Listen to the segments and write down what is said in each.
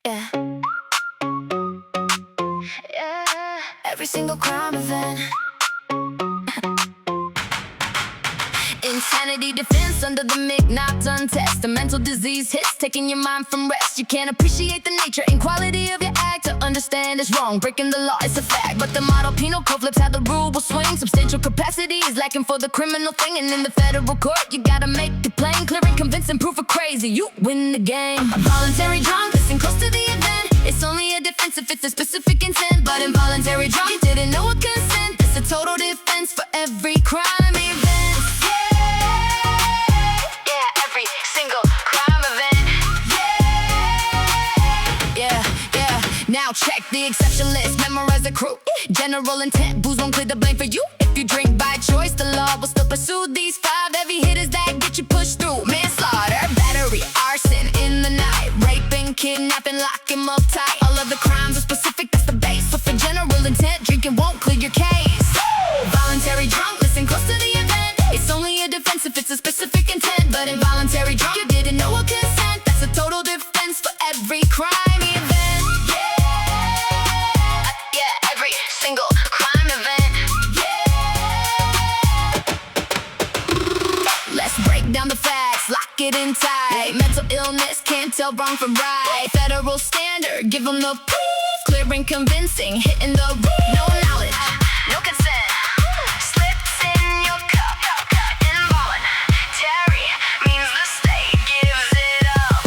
Yeah, yeah. Every single crime event. Insanity defense under the McNaught test. A mental disease hits, taking your mind from rest. You can't appreciate the nature and quality of your act. To understand it's wrong, breaking the law is a fact. But the model penal code flips how the rule will swing. Substantial capacity is lacking for the criminal thing. And in the federal court, you gotta make it plain, clear and convincing proof of crazy. You win the game. A voluntary drunk, listen close to the event. It's only a defense if it's a specific intent. But involuntary drunk, you didn't know what consent. It's a total defense for every crime event. Now check the exception list, memorize the crew. General intent, booze won't clear the blame for you. If you drink by choice, the law will still pursue these 5 heavy hitters that get you pushed through. Manslaughter, battery, arson in the night, raping, kidnapping, lock him up tight. All of the crimes are specific, that's the base. But for general intent, drinking won't clear your case. Voluntary drunk, listen close to the event. It's only a defense if it's a specific intent. But involuntary drunk, you didn't know what consent. That's a total defense for every crime event. Single crime event. Let's break down the facts, lock it in tight. Mental illness, can't tell wrong from right. Federal standard, give them the proof. Clear and convincing, hitting the roof. No knowledge, no consent. Slips in your cup. Involuntary means the state gives it up.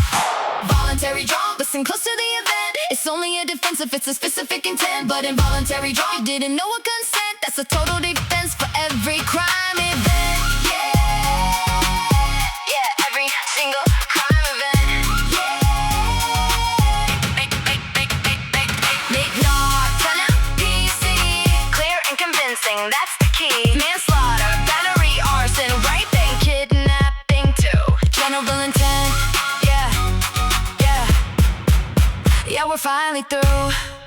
Voluntary drunk, listen close to the event. It's only a defense if it's a specific intent. But involuntary drunk, you didn't know what consent. That's a total defense for every crime event. Yeah, every single crime event. McNaught, PC, clear and convincing, that's the key. Manslaughter, battery, arson, raping, kidnapping too. General intent. Yeah, we're finally through.